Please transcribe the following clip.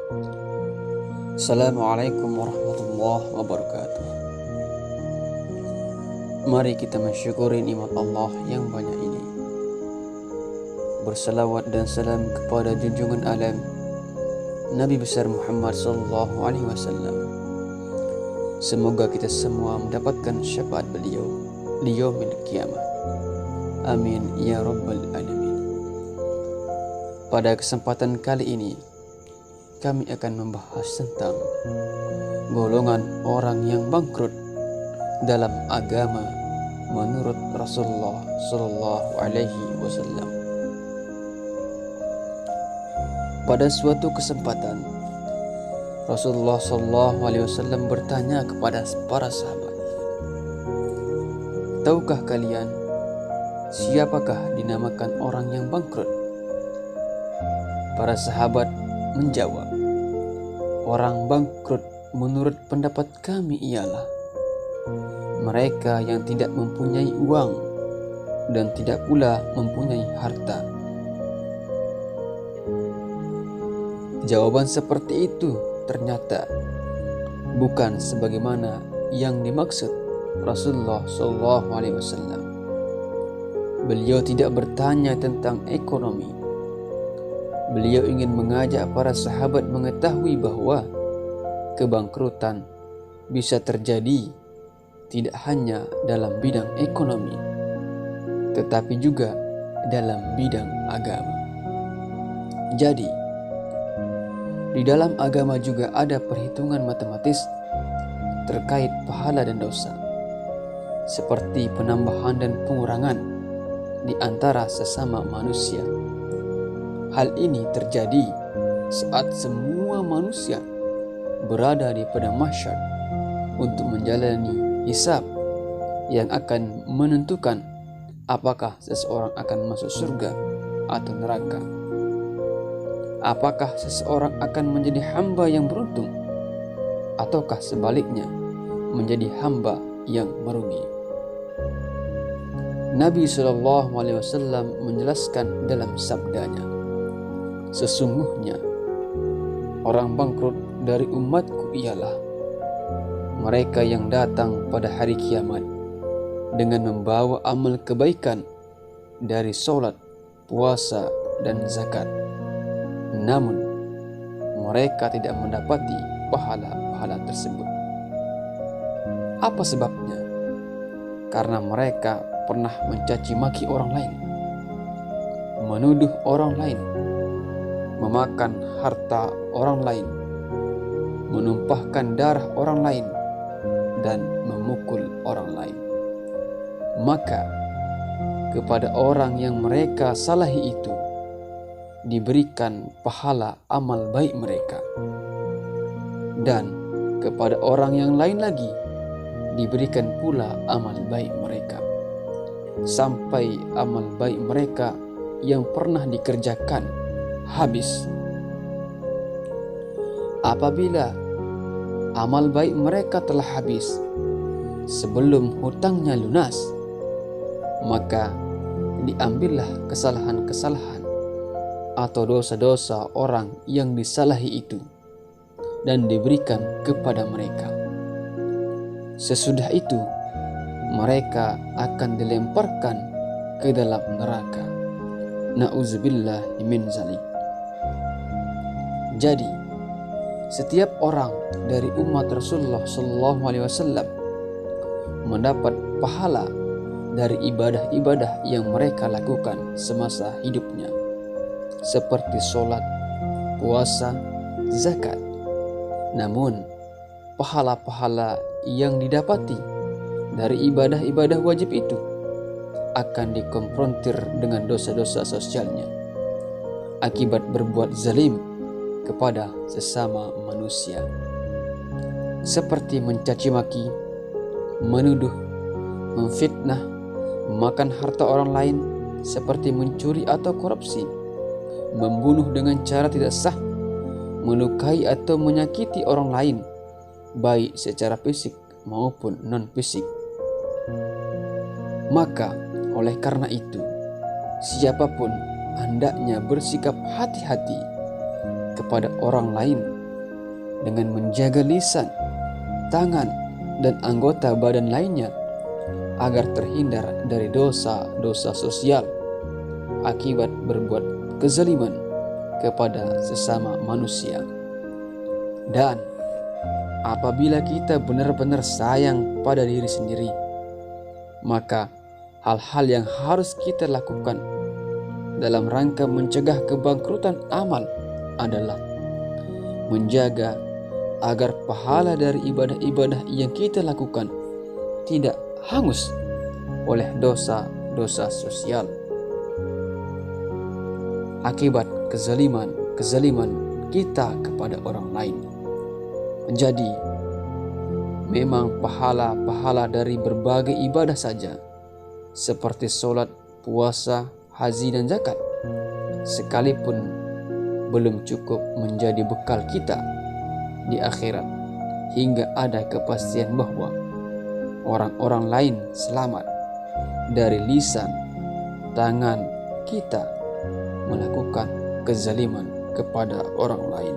Assalamualaikum warahmatullahi wabarakatuh. Mari kita mensyukuri nikmat Allah yang banyak ini. Bersalawat dan salam kepada junjungan alam Nabi besar Muhammad sallallahu alaihi wasallam. Semoga kita semua mendapatkan syafaat beliau di yaumil qiyamah. Amin ya rabbal alamin. Pada kesempatan kali ini kami akan membahas tentang golongan orang yang bangkrut dalam agama menurut Rasulullah sallallahu alaihi wasallam. Pada suatu kesempatan Rasulullah sallallahu alaihi wasallam bertanya kepada para sahabat, "Tahukah kalian siapakah dinamakan orang yang bangkrut?" Para sahabat menjawab, "Orang bangkrut menurut pendapat kami ialah mereka yang tidak mempunyai uang dan tidak pula mempunyai harta." Jawaban seperti itu ternyata bukan sebagaimana yang dimaksud Rasulullah SAW. Beliau tidak bertanya tentang ekonomi. Beliau ingin mengajak para sahabat mengetahui bahwa kebangkrutan bisa terjadi tidak hanya dalam bidang ekonomi, tetapi juga dalam bidang agama. Jadi, di dalam agama juga ada perhitungan matematis terkait pahala dan dosa, seperti penambahan dan pengurangan di antara sesama manusia. Hal ini terjadi saat semua manusia berada di padang mahsyar untuk menjalani hisab yang akan menentukan apakah seseorang akan masuk surga atau neraka. Apakah seseorang akan menjadi hamba yang beruntung ataukah sebaliknya menjadi hamba yang merugi. Nabi SAW menjelaskan dalam sabdanya, "Sesungguhnya orang bangkrut dari umatku ialah mereka yang datang pada hari kiamat dengan membawa amal kebaikan dari solat, puasa, dan zakat. Namun mereka tidak mendapati pahala-pahala tersebut. Apa sebabnya? Karena mereka pernah mencaci maki orang lain, menuduh orang lain, memakan harta orang lain, menumpahkan darah orang lain, dan memukul orang lain. Maka kepada orang yang mereka salahi itu diberikan pahala amal baik mereka, dan kepada orang yang lain lagi diberikan pula amal baik mereka, sampai amal baik mereka yang pernah dikerjakan habis. Apabila amal baik mereka telah habis sebelum hutangnya lunas, maka diambillah kesalahan-kesalahan atau dosa-dosa orang yang disalahi itu dan diberikan kepada mereka. Sesudah itu mereka akan dilemparkan ke dalam neraka. Na'udzubillah min zalik. Jadi, setiap orang dari umat Rasulullah SAW mendapat pahala dari ibadah-ibadah yang mereka lakukan semasa hidupnya, seperti sholat, puasa, zakat. Namun, pahala-pahala yang didapati dari ibadah-ibadah wajib itu akan dikonfrontir dengan dosa-dosa sosialnya akibat berbuat zalim kepada sesama manusia, seperti mencaci maki, menuduh, memfitnah, memakan harta orang lain seperti mencuri atau korupsi, membunuh dengan cara tidak sah, melukai atau menyakiti orang lain baik secara fisik maupun non-fisik. Maka oleh karena itu, siapapun hendaknya bersikap hati-hati kepada orang lain dengan menjaga lisan, tangan, dan anggota badan lainnya agar terhindar dari dosa-dosa sosial akibat berbuat kezaliman kepada sesama manusia. Dan apabila kita benar-benar sayang pada diri sendiri, maka hal-hal yang harus kita lakukan dalam rangka mencegah kebangkrutan amal adalah menjaga agar pahala dari ibadah-ibadah yang kita lakukan tidak hangus oleh dosa-dosa sosial akibat kezaliman kita kepada orang lain. Jadi, memang pahala-pahala dari berbagai ibadah saja, seperti sholat, puasa, haji, dan zakat, sekalipun belum cukup menjadi bekal kita di akhirat, hingga ada kepastian bahwa orang-orang lain selamat dari lisan, tangan kita melakukan kezaliman kepada orang lain.